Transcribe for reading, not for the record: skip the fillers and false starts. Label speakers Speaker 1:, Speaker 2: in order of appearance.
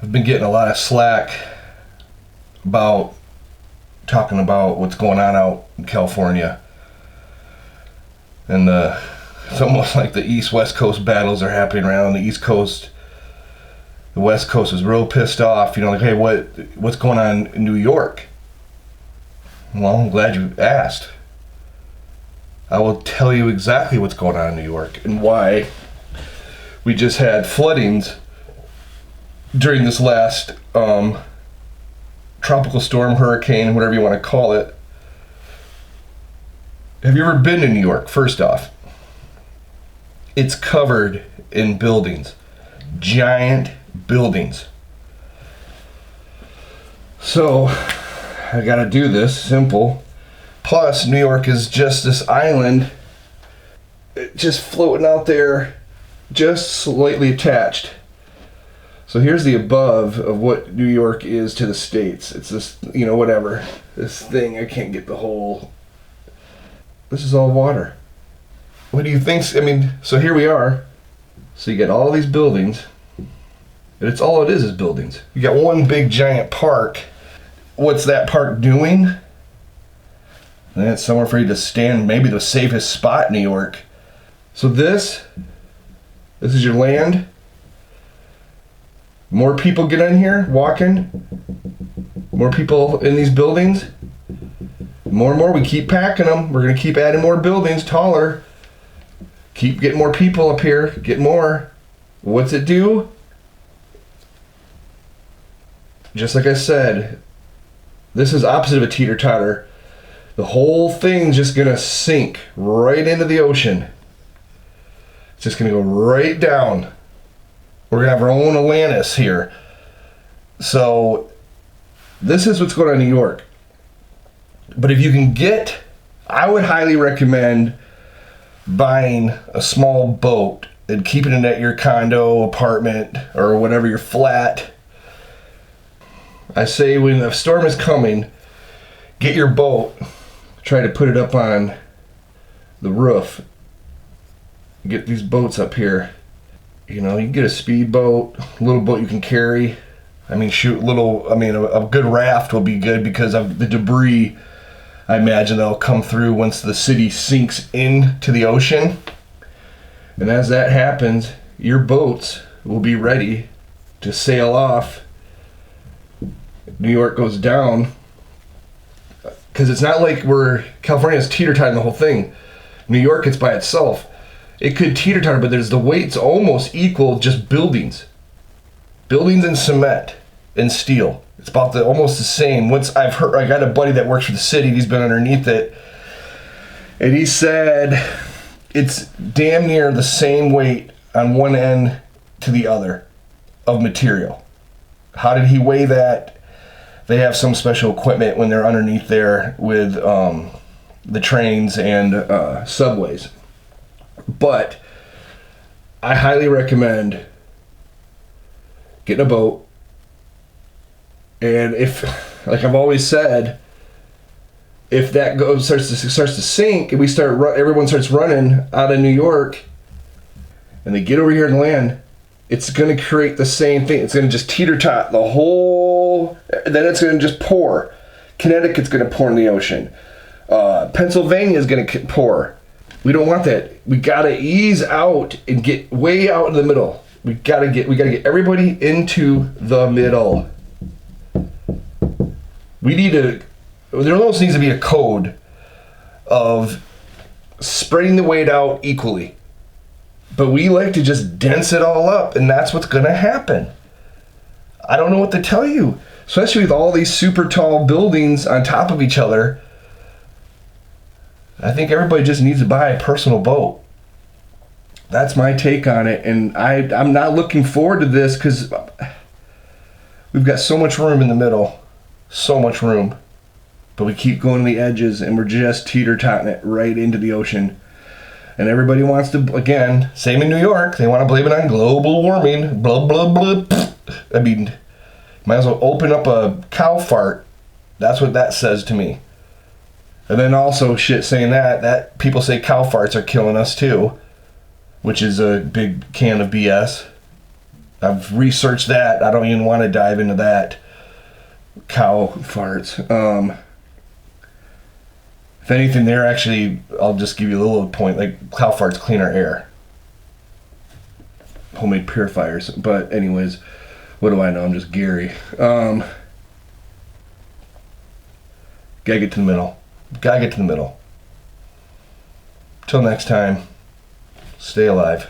Speaker 1: I've been getting a lot of slack about talking about what's going on out in California. And it's almost like the East-West Coast battles are happening around the East Coast. The West Coast is real pissed off, like, hey, what's going on in New York? Well, I'm glad you asked. I will tell you exactly what's going on in New York and why we just had floodings during this last tropical storm, hurricane, whatever you want to call it. Have you ever been to New York? First off, it's covered in buildings, giant buildings. So I gotta do this simple. Plus, New York is just this island, just floating out there, just slightly attached. So here's the above of what New York is to the States. It's this, whatever. This thing, I can't get the whole... This is all water. What do you think? So here we are. So you get all these buildings. And it's all it is buildings. You got one big giant park. What's that park doing? And it's somewhere for you to stand, maybe the safest spot in New York. So this is your land. More people get in here walking. More people in these buildings. More and more, we keep packing them. We're going to keep adding more buildings, taller. Keep getting more people up here. Get more. What's it do? Just like I said, this is opposite of a teeter-totter. The whole thing's just going to sink right into the ocean. It's just going to go right down. We're going to have our own Atlantis here. So, this is what's going on in New York. But if you can I would highly recommend buying a small boat and keeping it at your condo, apartment, or whatever, your flat. I say when a storm is coming, get your boat, try to put it up on the roof. Get these boats up here. You can get a speedboat, a little boat you can carry. A good raft will be good because of the debris. I imagine that'll come through once the city sinks into the ocean. And as that happens, your boats will be ready to sail off. New York goes down. Because it's not like California's teeter-tottering the whole thing. New York, it's by itself. It could teeter-totter, but there's the weight's almost equal, just buildings. Buildings and cement and steel. It's about almost the same. Once I've heard, I got a buddy that works for the city. He's been underneath it, and he said it's damn near the same weight on one end to the other of material. How did he weigh that? They have some special equipment when they're underneath there with the trains and subways. But I highly recommend getting a boat. And if, like I've always said, if that starts to sink and everyone starts running out of New York and they get over here and land, it's going to create the same thing. It's going to just teeter-tot the whole, then it's going to just pour. Connecticut's going to pour in the ocean. Pennsylvania's going to pour. We don't want that. We got to ease out and get way out in the middle. We got to get everybody into the middle. There almost needs to be a code of spreading the weight out equally. But we like to just dense it all up, and that's what's going to happen. I don't know what to tell you. Especially with all these super tall buildings on top of each other. I think everybody just needs to buy a personal boat. That's my take on it, and I'm not looking forward to this because we've got so much room in the middle. So much room. But we keep going to the edges and we're just teeter-totting it right into the ocean. And everybody wants to, again, same in New York, they want to blame it on global warming. Blah, blah, blah. Might as well open up a cow fart. That's what that says to me. And then also saying that people say cow farts are killing us too, which is a big can of BS. I've researched that. I don't even want to dive into that. Cow farts. If anything, they're actually, I'll just give you a little point, like cow farts clean our air. Homemade purifiers. But anyways, what do I know? I'm just Gary. Gotta get to the middle. Gotta get to the middle. Till next time, stay alive.